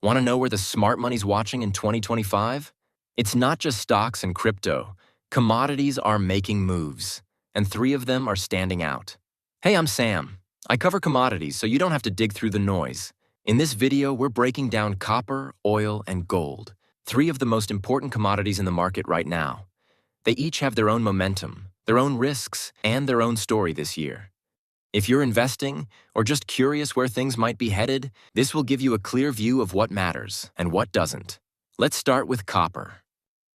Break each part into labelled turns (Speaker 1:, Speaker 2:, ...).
Speaker 1: Want to know where the smart money's watching in 2025? It's not just stocks and crypto. Commodities are making moves, and three of them are standing out. Hey, I'm Sam. I cover commodities so you don't have to dig through the noise. In this video, we're breaking down copper, oil, and gold, three of the most important commodities in the market right now. They each have their own momentum, their own risks, and their own story this year. If you're investing or just curious where things might be headed, this will give you a clear view of what matters and what doesn't. Let's start with copper.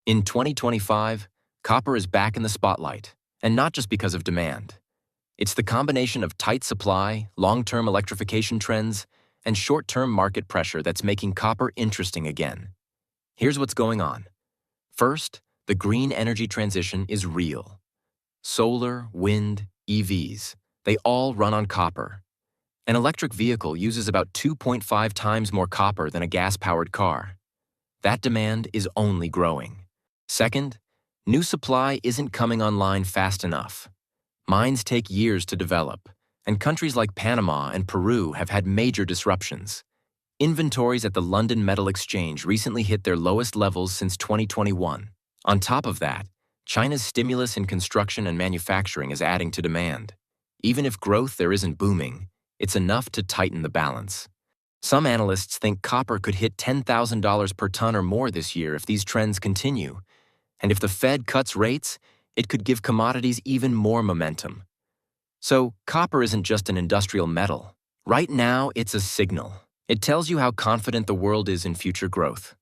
Speaker 1: In 2025, copper is back in the spotlight, and not just because of demand. It's the combination of tight supply, long-term electrification trends, and short-term market pressure that's making copper interesting again. Here's what's going on. First, the green energy transition is real. Solar, wind, EVs, they all run on copper. An electric vehicle uses about 2.5 times more copper than a gas-powered car. That demand is only growing. Second, new supply isn't coming online fast enough. Mines take years to develop, and countries like Panama and Peru have had major disruptions. Inventories at the London Metal Exchange recently hit their lowest levels since 2021. On top of that, China's stimulus in construction and manufacturing is adding to demand. Even if growth there isn't booming, it's enough to tighten the balance. Some analysts think copper could hit $10,000 per ton or more this year if these trends continue. And if the Fed cuts rates, it could give commodities even more momentum. So, copper isn't just an industrial metal. Right now, it's a signal. It tells you how confident the world is in future growth.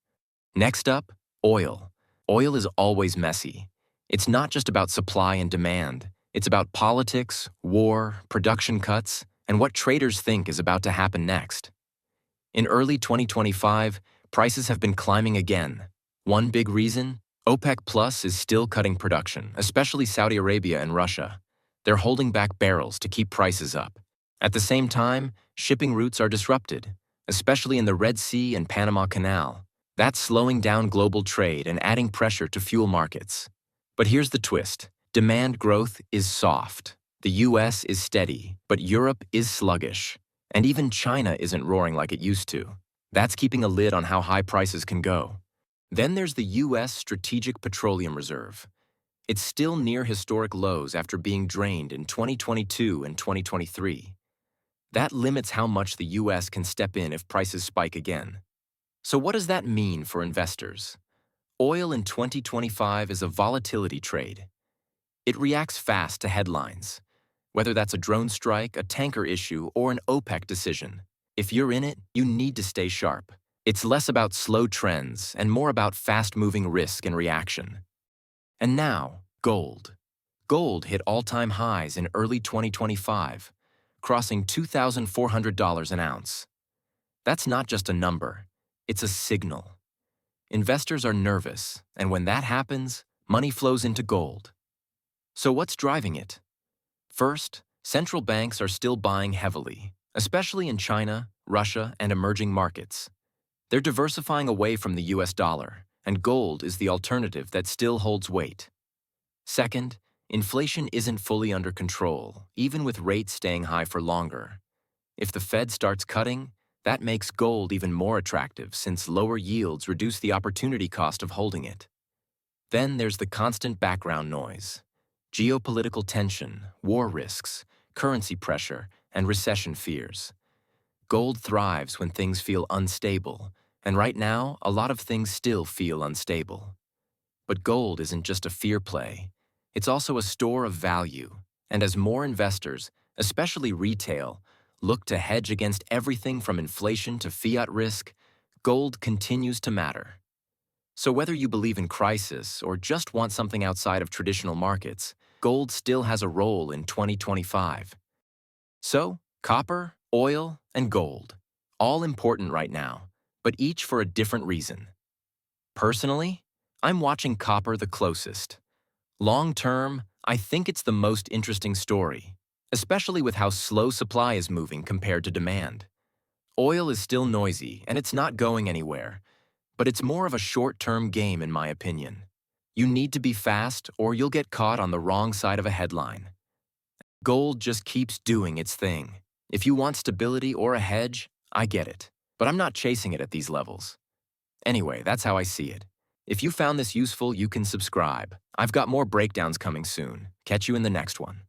Speaker 1: Next up, oil. Oil is always messy. It's not just about supply and demand. It's about politics, war, production cuts, and what traders think is about to happen next. In early 2025, prices have been climbing again. One big reason? OPEC Plus is still cutting production, especially Saudi Arabia and Russia. They're holding back barrels to keep prices up. At the same time, shipping routes are disrupted, especially in the Red Sea and Panama Canal. That's slowing down global trade and adding pressure to fuel markets. But here's the twist. Demand growth is soft. The US is steady, but Europe is sluggish. And even China isn't roaring like it used to. That's keeping a lid on how high prices can go. Then there's the US Strategic Petroleum Reserve. It's still near historic lows after being drained in 2022 and 2023. That limits how much the US can step in if prices spike again. So what does that mean for investors? Oil in 2025 is a volatility trade. It reacts fast to headlines, whether that's a drone strike, a tanker issue, or an OPEC decision. If you're in it, you need to stay sharp. It's less about slow trends and more about fast-moving risk and reaction. And now, gold. Gold hit all-time highs in early 2025, crossing $2,400 an ounce. That's not just a number, it's a signal. Investors are nervous, and when that happens, money flows into gold. So what's driving it? First, central banks are still buying heavily, especially in China, Russia, and emerging markets. They're diversifying away from the US dollar, and gold is the alternative that still holds weight. Second, inflation isn't fully under control, even with rates staying high for longer. If the Fed starts cutting, that makes gold even more attractive since lower yields reduce the opportunity cost of holding it. Then there's the constant background noise. Geopolitical tension, war risks, currency pressure, and recession fears. Gold thrives when things feel unstable, and right now, a lot of things still feel unstable. But gold isn't just a fear play. It's also a store of value, and as more investors, especially retail, look to hedge against everything from inflation to fiat risk, gold continues to matter. So whether you believe in crisis or just want something outside of traditional markets, gold still has a role in 2025. So, copper, oil, and gold, all important right now, but each for a different reason. Personally, I'm watching copper the closest. Long term, I think it's the most interesting story, especially with how slow supply is moving compared to demand. Oil is still noisy, and it's not going anywhere, but it's more of a short-term game in my opinion. You need to be fast or you'll get caught on the wrong side of a headline. Gold just keeps doing its thing. If you want stability or a hedge, I get it. but I'm not chasing it at these levels. Anyway, that's how I see it. If you found this useful, you can subscribe. I've got more breakdowns coming soon. Catch you in the next one.